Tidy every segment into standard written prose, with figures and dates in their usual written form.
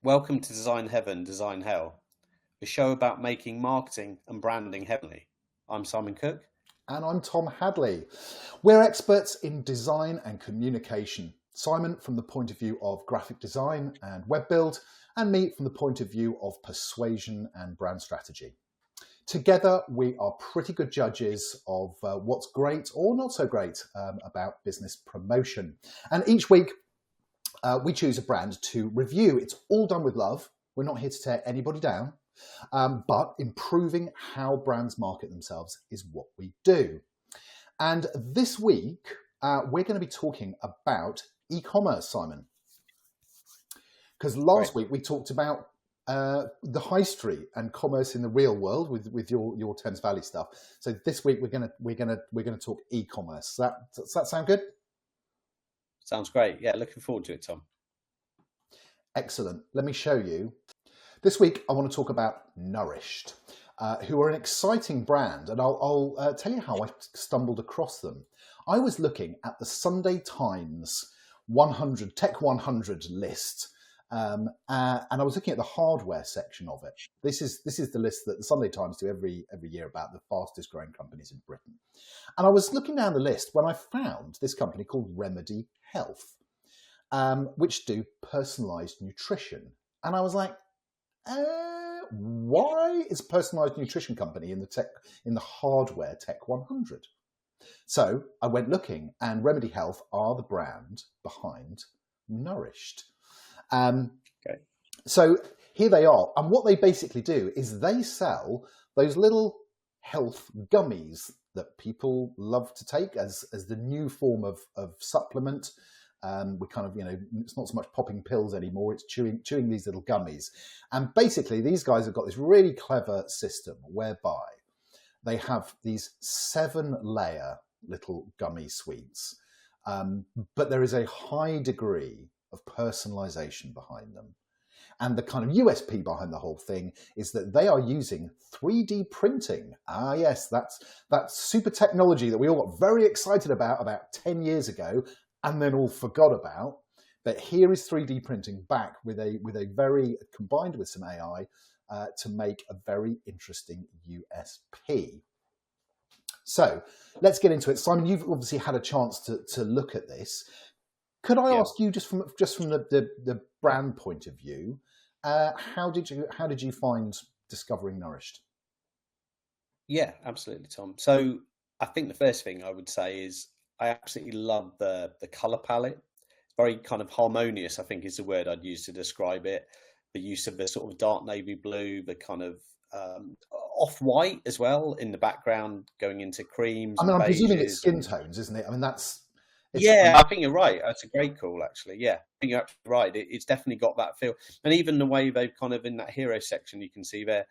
Welcome to Design Heaven, Design Hell, a show about making marketing and branding heavenly. I'm Simon Cook. And I'm Tom Hadley. We're experts in design and communication. Simon from the point of view of graphic design and web build, and me from the point of view of persuasion and brand strategy. Together, we are pretty good judges of what's great or not so great about business promotion. And each week, we choose a brand to review. It's all done with love. We're not here to tear anybody down, but improving how brands market themselves is what we do. And this week, we're going to be talking about e-commerce, Simon. Because last week we talked about the high street and commerce in the real world with your Thames Valley stuff. So this week we're gonna talk e-commerce. Does that sound good? Sounds great. Yeah, looking forward to it, Tom. Excellent. Let me show you. This week I want to talk about Nourish3d, who are an exciting brand, and I'll tell you how I stumbled across them. I was looking at the Sunday Times 100 Tech 100 list. And I was looking at the hardware section of it. This is the list that the Sunday Times do every year about the fastest growing companies in Britain. And I was looking down the list when I found this company called Remedy Health, which do personalised nutrition. And I was like, why is a personalised nutrition company in the hardware Tech 100? So I went looking, and Remedy Health are the brand behind Nourish3d. Okay. So here they are. And what they basically do is they sell those little health gummies that people love to take as the new form of supplement. We kind of, it's not so much popping pills anymore. It's chewing these little gummies. And basically these guys have got this really clever system whereby they have these 7-layer little gummy sweets. But there is a high degree of personalization behind them. And the kind of USP behind the whole thing is that they are using 3D printing. Ah, yes, that's super technology that we all got very excited about 10 years ago and then all forgot about. But here is 3D printing back with a very, combined with some AI, to make a very interesting USP. So let's get into it. Simon, you've obviously had a chance to look at this. Could I ask you, just from the brand point of view, how did you find discovering Nourish3d? Yeah, absolutely, Tom. So I think the first thing I would say is I absolutely love the color palette. It's very kind of harmonious, I think is the word I'd use to describe it. The use of the sort of dark navy blue, the kind of off-white as well in the background, going into creams. I mean, I'm presuming it's skin tones, isn't it? I mean, I think you're right. That's a great call, actually. Yeah, I think you're absolutely right. It's definitely got that feel. And even the way they've kind of, in that hero section, you can see there,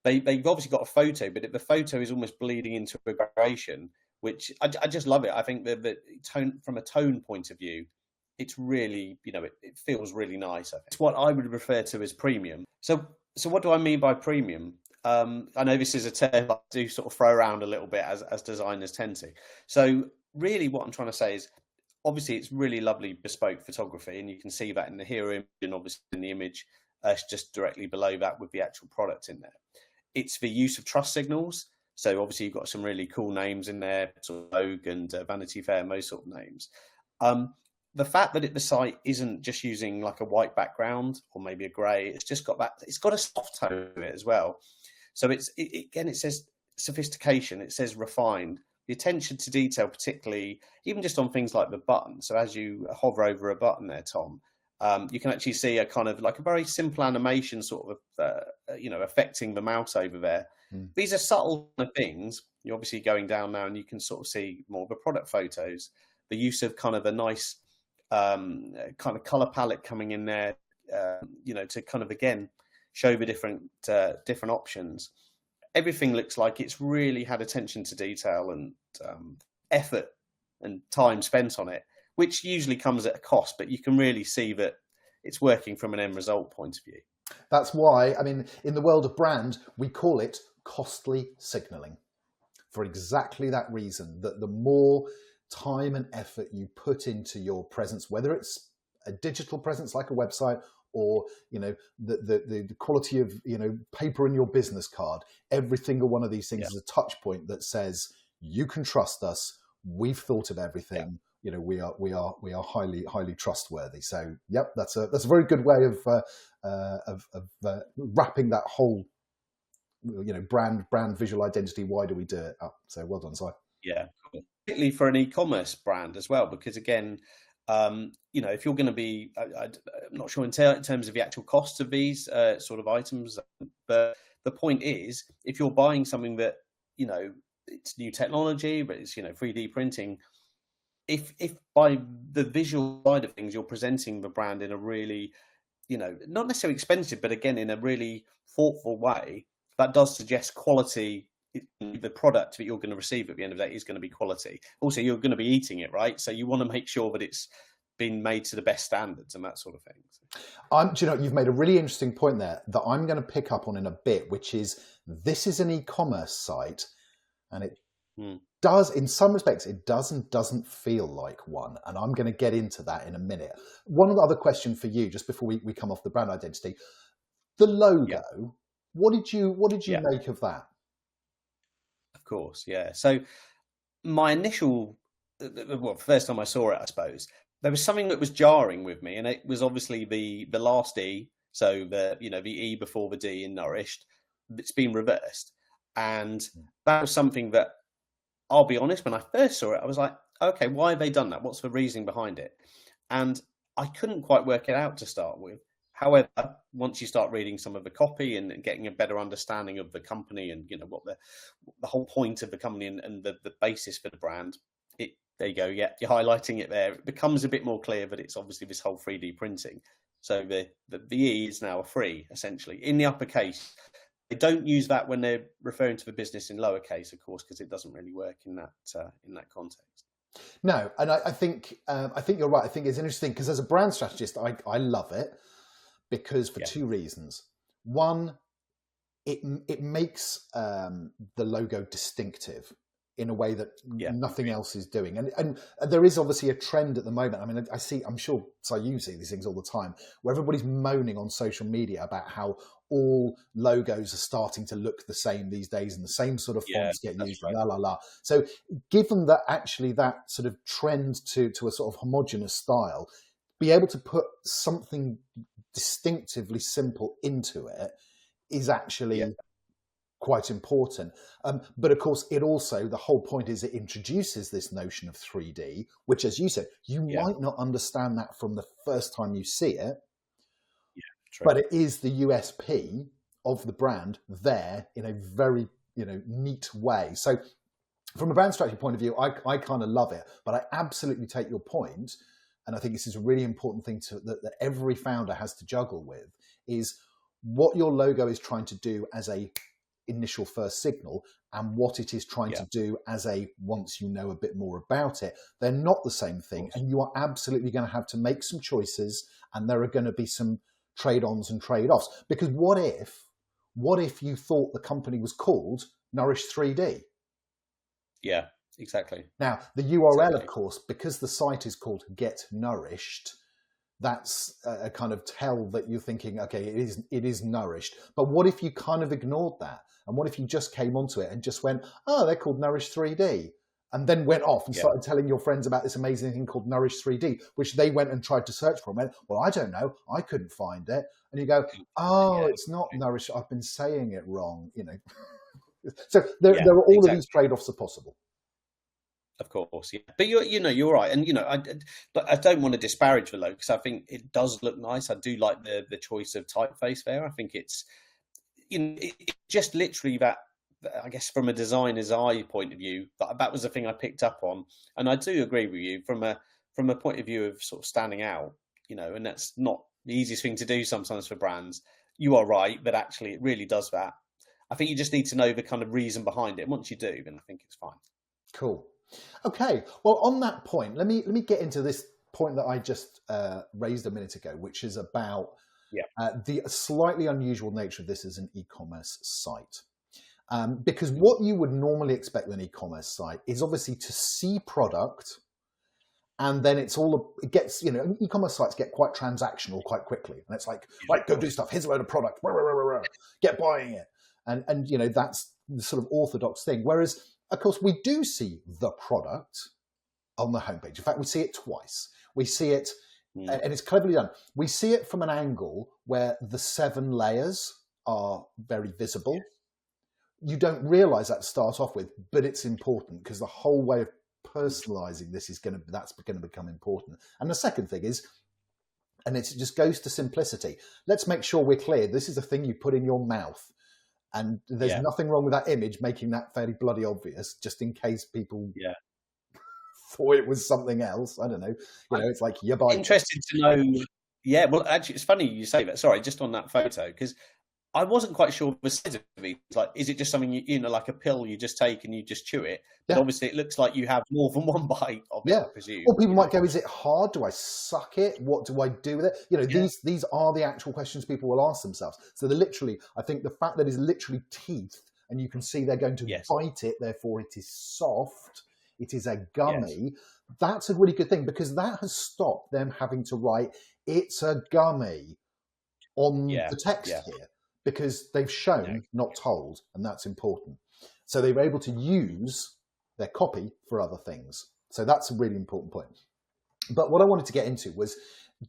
they've obviously got a photo, but the photo is almost bleeding into a gradation, which I just love it. I think the tone, from a tone point of view, it's really, it feels really nice. I think it's what I would refer to as premium. So what do I mean by premium? I know this is a term I do sort of throw around a little bit as designers tend to. So really what I'm trying to say is, obviously, it's really lovely bespoke photography, and you can see that in the hero image, and obviously in the image just directly below that with the actual product in there. It's the use of trust signals. So obviously you've got some really cool names in there, sort of Vogue and Vanity Fair, and those sort of names. The fact that the site isn't just using like a white background or maybe a grey, it's just got that, it's got a soft tone to it as well. So it says sophistication, it says refined. The attention to detail, particularly even just on things like the button. So as you hover over a button there, Tom, you can actually see a kind of like a very simple animation sort of, affecting the mouse over there. These are subtle things. You're obviously going down now and you can sort of see more of the product photos, the use of kind of a nice kind of color palette coming in there, to kind of, again, show the different options. Everything looks like it's really had attention to detail and effort and time spent on it, which usually comes at a cost, but you can really see that it's working from an end result point of view. That's why, I mean, in the world of brand, we call it costly signaling, for exactly that reason, that the more time and effort you put into your presence, whether it's a digital presence like a website or the quality of paper in your business card. Every single one of these things is a touch point that says you can trust us. We've thought of everything. We are highly trustworthy. So yep, that's a very good way of wrapping that whole brand visual identity. Why do we do it up? So well done, Si. Yeah, cool. Particularly for an e-commerce brand as well, because again, if you're going to be, I'm not sure in terms of the actual costs of these sort of items, but the point is, if you're buying something that, it's new technology, but it's, 3D printing, if by the visual side of things, you're presenting the brand in a really, not necessarily expensive, but again, in a really thoughtful way, that does suggest quality. The product that you're going to receive at the end of the day is going to be quality. Also, you're going to be eating it, right? So you want to make sure that it's been made to the best standards and that sort of thing. Do you know, you've made a really interesting point there that I'm going to pick up on in a bit, which is this is an e-commerce site, and it does, in some respects, it doesn't feel like one. And I'm going to get into that in a minute. One other question for you, just before we come off the brand identity, the logo. What did you make of that? Of course, yeah. So my initial, first time I saw it, I suppose, there was something that was jarring with me, and it was obviously the last E, so the E before the D in Nourished, it's been reversed, and that was something that, I'll be honest, when I first saw it, I was like, okay, why have they done that? What's the reasoning behind it? And I couldn't quite work it out to start with. However, once you start reading some of the copy and getting a better understanding of the company and what the whole point of the company and the basis for the brand, there you go. Yeah, you're highlighting it there. It becomes a bit more clear that it's obviously this whole 3D printing. So the E is now a free, essentially, in the uppercase. They don't use that when they're referring to the business in lowercase, of course, because it doesn't really work in that context. No, and I think you're right. I think it's interesting because as a brand strategist, I love it. Because for two reasons. One, it makes the logo distinctive in a way that nothing else is doing. And there is obviously a trend at the moment. I mean, I'm sure you see these things all the time, where everybody's moaning on social media about how all logos are starting to look the same these days and the same sort of fonts get used, right. la. So given that actually that sort of trend to a sort of homogenous style, be able to put something distinctively simple into it is actually quite important. But of course, it also, the whole point is it introduces this notion of 3D, which, as you said, you might not understand that from the first time you see it, but it is the USP of the brand there in a very neat way. So from a brand strategy point of view, I kind of love it, but I absolutely take your point. And I think this is a really important thing that every founder has to juggle with, is what your logo is trying to do as a initial first signal and what it is trying to do as a once you know a bit more about it. They're not the same thing. And you are absolutely going to have to make some choices, and there are going to be some trade-ons and trade-offs. Because what if you thought the company was called Nourish3d? Yeah. Exactly. Now, the URL, of course, because the site is called Get Nourished, that's a kind of tell that you're thinking, okay, it is nourished. But what if you kind of ignored that? And what if you just came onto it and just went, oh, they're called Nourish3d, and then went off and started telling your friends about this amazing thing called Nourish3d, which they went and tried to search for and went, well, I don't know, I couldn't find it. And you go, oh, it's not Nourish, I've been saying it wrong, So there are all of these trade-offs are possible. Of course, yeah. But you're right, and I don't want to disparage the logo because I think it does look nice. I do like the choice of typeface there. I think it's it's just literally that. I guess from a designer's eye point of view, that was the thing I picked up on, and I do agree with you from a point of view of sort of standing out. And that's not the easiest thing to do sometimes for brands. You are right, but actually it really does that. I think you just need to know the kind of reason behind it. And once you do, then I think it's fine. Cool. Okay, well, on that point, let me get into this point that I just raised a minute ago, which is about the slightly unusual nature of this as an e-commerce site. Because what you would normally expect with an e-commerce site is obviously to see product And then it's all, it gets, you know, e-commerce sites get quite transactional quite quickly. And it's like, right, go do stuff. Here's a load of product. Rah, rah, rah, rah, rah. Get buying it. And, you know, that's the sort of orthodox thing. Whereas, of course, we do see the product on the homepage. In fact, we see it twice. We see it, and it's cleverly done. We see it from an angle where the 7 layers are very visible. You don't realize that to start off with, but it's important because the whole way of personalizing this is that's going to become important. And the second thing is, and it just goes to simplicity. Let's make sure we're clear. This is a thing you put in your mouth. And there's nothing wrong with that image, making that fairly bloody obvious, just in case people thought it was something else. I don't know. You know, it's like, you're interested to know. Yeah, well, actually, it's funny you say that. Sorry, just on that photo, because I wasn't quite sure the size of it. Like, is it just something you know, like a pill you just take and you just chew it? But obviously, it looks like you have more than one bite of it, I presume. Or people might go, is it hard? Do I suck it? What do I do with it? You know, these are the actual questions people will ask themselves. So they're literally, I think the fact that it's literally teeth and you can see they're going to bite it, therefore it is soft, it is a gummy. That's a really good thing because that has stopped them having to write, it's a gummy on the text here. Because they've shown, not told, and that's important. So they were able to use their copy for other things. So that's a really important point. But what I wanted to get into was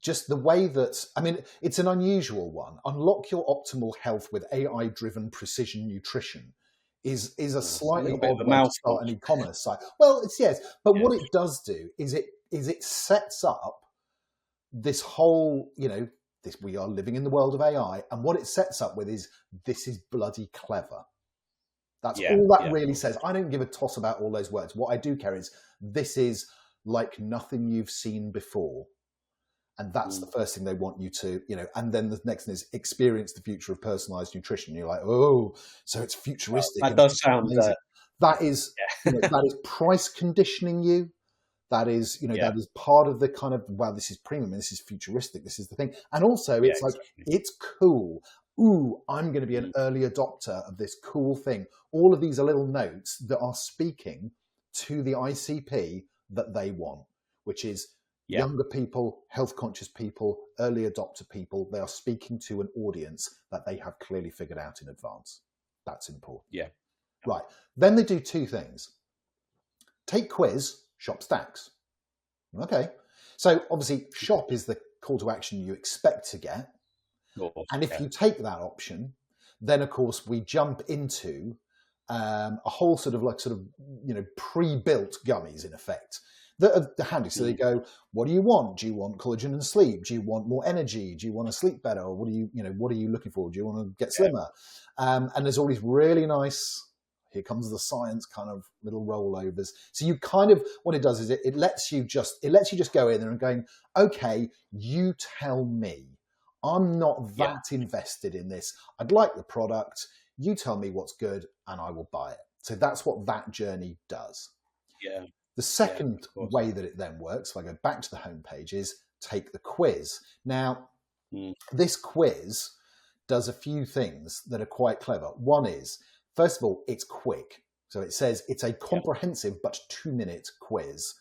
just the way that, I mean, it's an unusual one. Unlock your optimal health with AI-driven precision nutrition is a slightly odd way to start an e-commerce site. Well, it's but what it does do is it sets up this whole, you know, we are living in the world of AI, and what it sets up with is, this is bloody clever. That's all that really says. I don't give a toss about all those words. What I do care is, this is like nothing you've seen before. And that's the first thing they want you to, you know, and then the next thing is experience the future of personalized nutrition. You're like, oh, so it's futuristic. That does sound amazing. That is, you know, that is price conditioning you. That is, you know, that is part of the kind of, wow, this is premium, this is futuristic, this is the thing. And also it's like, it's cool. Ooh, I'm going to be an early adopter of this cool thing. All of these are little notes that are speaking to the ICP that they want, which is younger people, health conscious people, early adopter people. They are speaking to an audience that they have clearly figured out in advance. That's important. Right. Then they do 2 things. Take quiz, shop stacks. Okay. So obviously shop is the call to action you expect to get. And if you take that option, then of course we jump into a whole sort of, you know, pre-built gummies in effect that are handy. So they go, what do you want? Do you want collagen and sleep? Do you want more energy? Do you want to sleep better? Or what are you looking for? Do you want to get slimmer? And there's all these really nice, here comes the science kind of little rollovers. So you kind of, what it does is it lets you just go in there and going, okay, you tell me. I'm not that invested in this. I'd like the product. You tell me what's good and I will buy it. So that's what that journey does. The second way that it then works, if I go back to the homepage, is take the quiz. Now, this quiz does a few things that are quite clever. One is, first of all, it's quick. So it says it's a comprehensive but 2-minute quiz.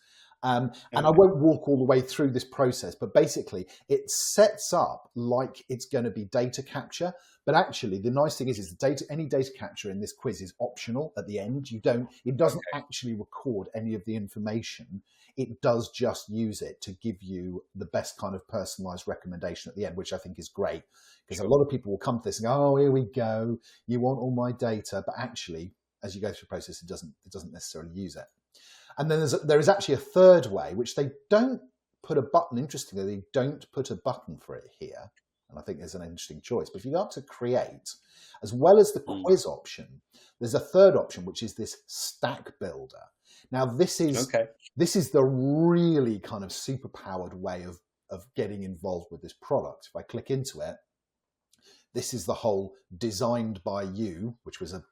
And I won't walk all the way through this process, but basically it sets up like it's going to be data capture. But actually, the nice thing is any data capture in this quiz is optional at the end. It doesn't actually record any of the information. It does just use it to give you the best kind of personalized recommendation at the end, which I think is great. Because a lot of people will come to this and go, oh, here we go. You want all my data. But actually, as you go through the process, it doesn't necessarily use it. And then there is actually a third way, which they don't put a button. Interestingly, they don't put a button for it here. And I think there's an interesting choice. But if you go up to create, as well as the quiz option, there's a third option, which is this stack builder. Now, this is the really kind of super powered way of getting involved with this product. If I click into it, this is the whole designed by you, which was a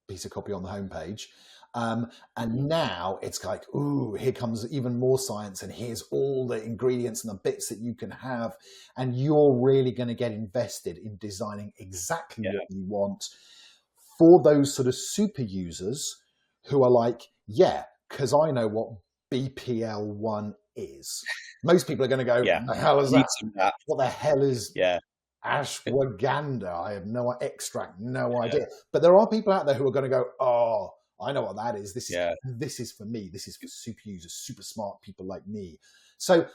piece of copy on the homepage. And now it's like, ooh, here comes even more science, and here's all the ingredients and the bits that you can have. And you're really going to get invested in designing exactly what you want for those sort of super users who are like, yeah, because I know what BPL1 is. Most people are going to go, Yeah. "What the hell is Need that? some of that. What the hell is Yeah. ashwagandha? I have no extract, no idea." But there are people out there who are going to go, "Oh, I know what that is. This is for me. This is for super users, super smart people like me." So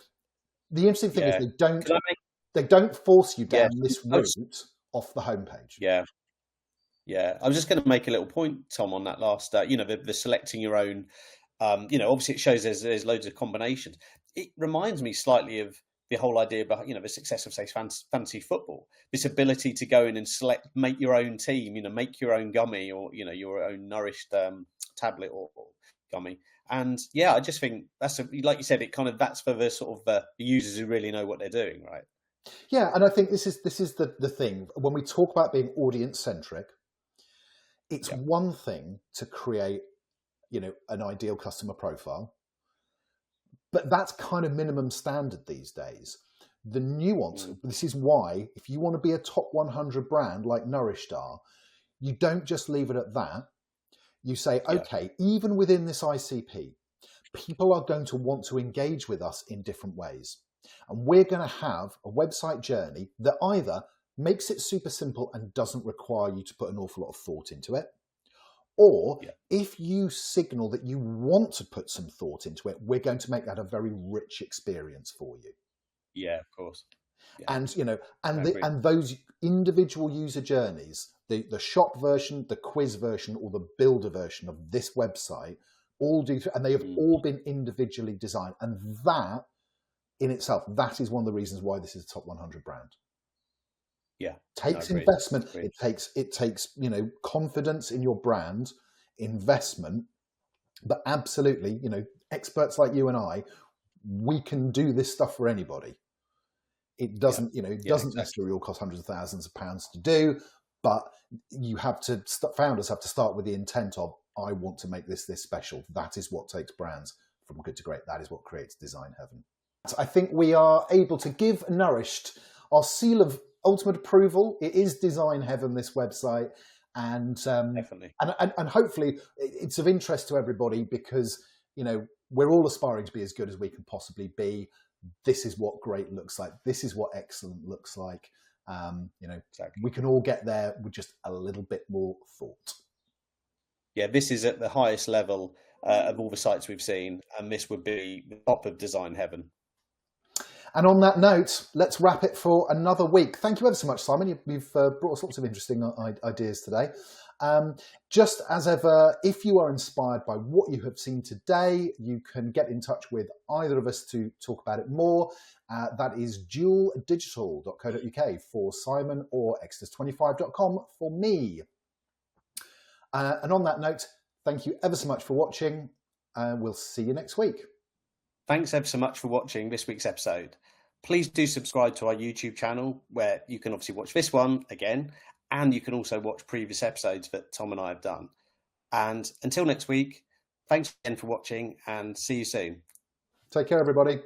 the interesting thing is they don't force you down this route off the homepage. Yeah. Yeah, I was just going to make a little point, Tom, on that last, the selecting your own, obviously it shows there's loads of combinations. It reminds me slightly of the whole idea about, the success of, say, fantasy football, this ability to go in and make your own team, make your own gummy or, your own nourished tablet or gummy. And yeah, I just think like you said, that's for the sort of the users who really know what they're doing, right? Yeah, and I think this is the thing. When we talk about being audience centric, it's one thing to create, an ideal customer profile, but that's kind of minimum standard these days. The nuance, this is why, if you want to be a top 100 brand like Nourish3d, you don't just leave it at that. You say, okay, even within this ICP, people are going to want to engage with us in different ways. And we're going to have a website journey that either makes it super simple and doesn't require you to put an awful lot of thought into it. Or if you signal that you want to put some thought into it, we're going to make that a very rich experience for you. Yeah, of course. Yeah. And, and those individual user journeys, the shop version, the quiz version, or the builder version of this website, all do, and they have all been individually designed. And that in itself, that is one of the reasons why this is a top 100 brand. Yeah, takes investment. It takes confidence in your brand, investment, but absolutely, experts like you and I, we can do this stuff for anybody. It doesn't, doesn't necessarily all cost hundreds of thousands of pounds to do, but founders have to start with the intent of, I want to make this special. That is what takes brands from good to great. That is what creates design heaven. I think we are able to give Nourished our seal of ultimate approval. It is design heaven, this website, and definitely, and hopefully it's of interest to everybody, because we're all aspiring to be as good as we can possibly be. This is what great looks like. This is what excellent looks like. Exactly. We can all get there with just a little bit more thought. Yeah, this is at the highest level of all the sites we've seen, and this would be the top of design heaven. And on that note, let's wrap it for another week. Thank you ever so much, Simon. You've brought us lots of interesting ideas today. Just as ever, if you are inspired by what you have seen today, you can get in touch with either of us to talk about it more. That is dualdigital.co.uk for Simon, or extras25.com for me. And on that note, thank you ever so much for watching, and we'll see you next week. Thanks ever so much for watching this week's episode. Please do subscribe to our YouTube channel, where you can obviously watch this one again, and you can also watch previous episodes that Tom and I have done. And until next week, thanks again for watching, and see you soon. Take care, everybody.